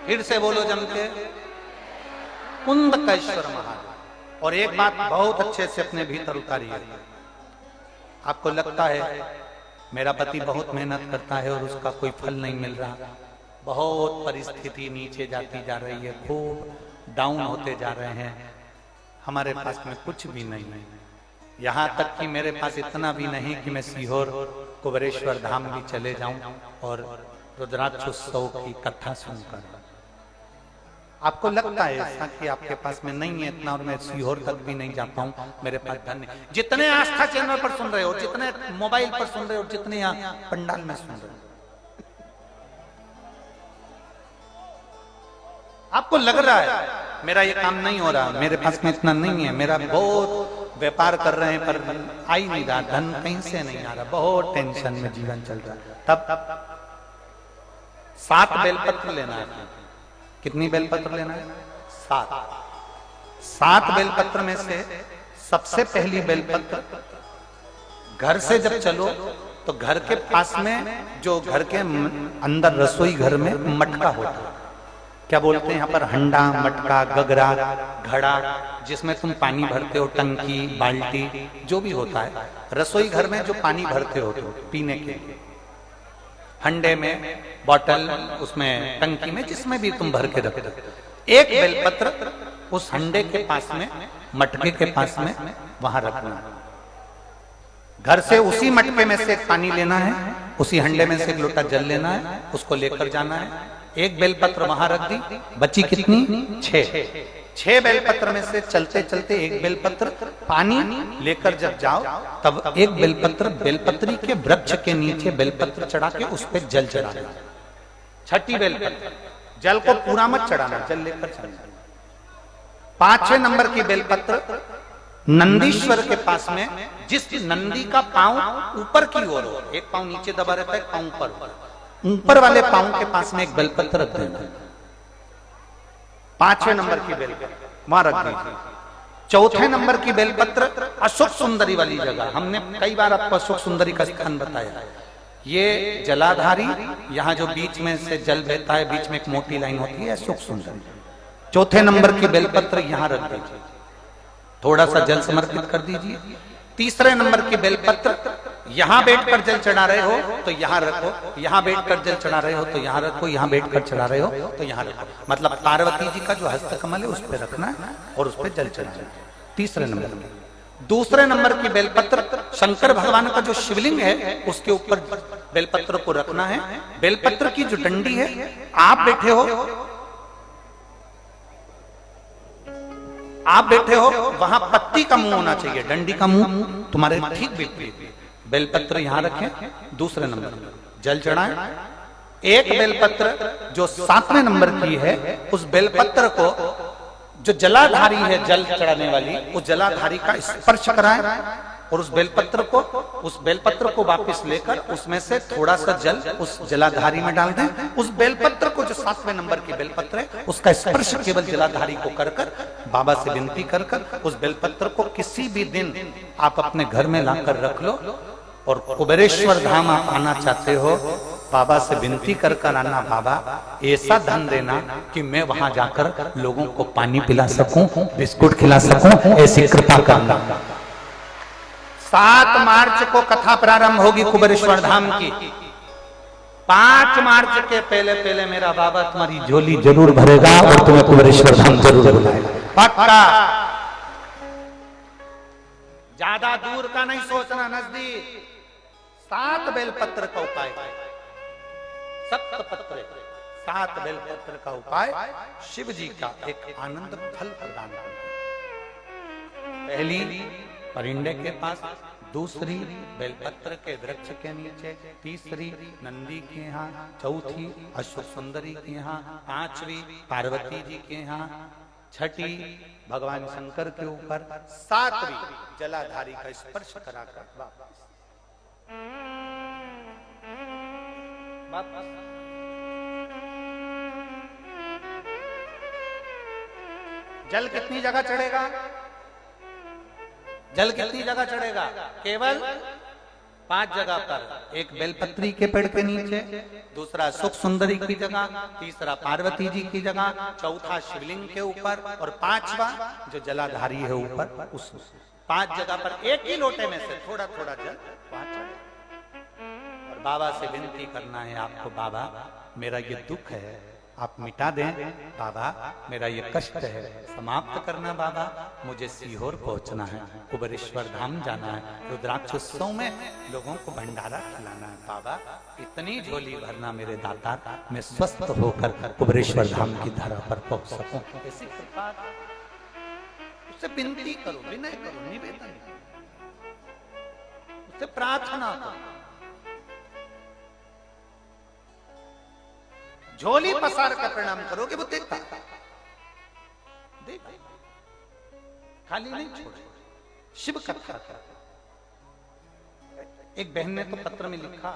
फिर से बोलो जम के, कुंदकेश्वर महादेव। और एक बात बहुत अच्छे से अपने भीतर उतारिए। आपको लगता है मेरा पति बहुत मेहनत करता है और उसका कोई फल नहीं मिल रहा, बहुत परिस्थिति नीचे जाती जा रही है, खूब डाउन होते जा रहे हैं, हमारे पास में कुछ भी नहीं है, यहाँ तक कि मेरे पास इतना भी नहीं कि मैं सीहोर कुबेरेश्वर धाम भी चले जाऊं और रुद्राक्षोत्सव की कथा सुनकर। आपको लगता है ऐसा कि आपके पास में नहीं है इतना और मैं सीहोर तक भी नहीं जा पाऊं, मेरे पास धन नहीं। जितने आस्था चैनल पर सुन रहे हो, जितने मोबाइल पर सुन रहे हो, जितने यहाँ पंडाल में सुन रहे हो, आपको लग रहा है मेरा ये काम नहीं हो रहा, मेरे पास में इतना नहीं है, मेरा बहुत व्यापार कर रहे हैं पर आ ही नहीं रहा, धन कहीं से नहीं आ रहा, बहुत टेंशन में जीवन चल रहा है। तब 7 बेलपत्र लेना है। कितनी बेलपत्र लेना है? 7 बेलपत्र में से सबसे पहली बेलपत्र, घर से जब चलो तो घर के पास में जो घर के अंदर रसोई घर में मटका होता है, क्या बोलते हैं यहाँ पर, हंडा, मटका, गगरा, घड़ा, जिसमें तुम पानी भरते हो, टंकी, बाल्टी, जो भी होता है रसोई घर में जो पानी भरते हो तो पीने के, हंडे में, बॉटल, उसमें टंकी में, जिसमें भी तुम भर के रखते हो, एक बेलपत्र उस हंडे के पास में, मटके के पास में वहां रखना। घर से उसी मटके में से पानी लेना है, उसी हंडे में से एक लोटा जल लेना है, उसको लेकर जाना है। एक बेलपत्र वहां रख दी, बची कितनी? 6 बेलपत्र में से चलते चलते एक बेलपत्र पानी लेकर जब जाओ तब एक बेलपत्र बेलपत्री के वृक्ष के नीचे बेलपत्र चढ़ा के उस पर जल चढ़ाना। 6ठी बेलपत्र, जल को पूरा मत चढ़ाना, जल लेकर चढ़ाना। 5वें नंबर की बेलपत्र नंदीश्वर के पास में, जिस नंदी का पांव ऊपर की ओर हो, एक पांव नीचे दबा रहता है, पांव ऊपर वाले पांव के पास में एक बेलपत्र रख देना। 5वें नंबर की बेलपत्र वहां रख दीजिए। 4थे नंबर की बेलपत्र अशोक सुंदरी वाली जगह, हमने कई बार आपको अशोक सुंदरी का स्थान बताया। ये जलाधारी, यहाँ जो बीच में से जल बहता है, बीच में एक मोटी लाइन होती है, अशोक सुंदरी। 4थे नंबर की बेलपत्र यहाँ रख दीजिए, थोड़ा सा जल समर्पित कर दीजिए। 3रे नंबर की बेलपत्र, यहां बैठकर जल चढ़ा रहे हो तो यहां रखो, यहां बैठकर जल चढ़ा रहे हो तो यहां रखो, यहां बैठकर चढ़ा रहे हो तो यहां रखो, मतलब पार्वती जी का जो हस्तकमल है उस पर रखना है और उस पर जल चढ़ाना है। 3रे नंबर में। 2रे नंबर की बेलपत्र शंकर भगवान का जो शिवलिंग है उसके ऊपर बेलपत्र को रखना है। बेलपत्र की जो डंडी है, आप बैठे हो वहां पत्ती का मुंह होना चाहिए, डंडी का मुंह तुम्हारे ठीक विपरीत। बेलपत्र यहां रखें। 2रे नंबर जल चढ़ाएं। एक बेलपत्र जो 7वें नंबर की है, उस बेलपत्र को जो जलाधारी है, जल चढ़ाने वाली, उस जलाधारी का स्पर्श कराएं और उस बेलपत्र को वापस लेकर उसमें से थोड़ा सा जल उस जलाधारी में डाल दें। उस बेलपत्र को जो 7वें नंबर की बेलपत्र है, उसका स्पर्श केवल जलाधारी को कर बाबा से विनती कर उस बेलपत्र को किसी भी दिन आप अपने घर में लाकर रख लो और कुबेरेश्वर धाम आप आना चाहते हो, बाबा से विनती कर आना, बाबा ऐसा धन देना कि मैं वहां जाकर लोगों को पानी पिला सकूं, बिस्कुट खिला सकूं, ऐसी कृपा करना। 7 मार्च को कथा प्रारंभ होगी कुबेरेश्वर धाम की। 5 मार्च के पहले मेरा बाबा तुम्हारी झोली जरूर भरेगा और तुम्हें कुबेरेश्वर धाम जरूर बुलाएगा, पक्का। ज्यादा दूर का नहीं सोचना, नजदीक। 7 बेलपत्र का उपाय, 7 बेलपत्र का उपाय शिव जी का एक आनंद फल प्रदान करना। पहली परिंदे के पास, 2री बेलपत्र के वृक्ष के नीचे, 3री नंदी के यहाँ, 4थी अशोक सुंदरी के यहाँ, 5वीं पार्वती जी के यहाँ, 6ठी भगवान शंकर के ऊपर, 7वीं जलाधारी का स्पर्श कराकर वापस। जल कितनी जगह चढ़ेगा? जल कितनी जगह चढ़ेगा? केवल 5 जगह पर, एक बेलपत्री के पेड़ के नीचे, दूसरा सुख सुंदरी की जगह, तीसरा पार्वती जी की जगह, चौथा शिवलिंग के ऊपर और 5वां जो जलाधारी है ऊपर, उस 5 जगह पर एक ही लोटे में से थोड़ा थोड़ा जल वहां चढ़े और बाबा से विनती करना है आपको, बाबा मेरा ये दुख है आप मिटा दें, बाबा मेरा ये कष्ट है समाप्त करना, बाबा मुझे सीहोर पहुंचना है, कुबेरेश्वर धाम जाना है, रुद्राक्ष उत्सव में लोगों को भंडारा खिलाना है, बाबा इतनी झोली भरना मेरे दाता, मैं स्वस्थ होकर कुबेरेश्वर धाम की धरा पर पहुंच सकूं। ऐसी कृपा उससे विनती करो, विनय करो, निवेदन, उससे प्रार्थना करो, झोली पसार कर प्रणाम करोगे वो देखता, देख खाली नहीं छोड़े। शिव कथा, एक बहन ने तो पत्र में लिखा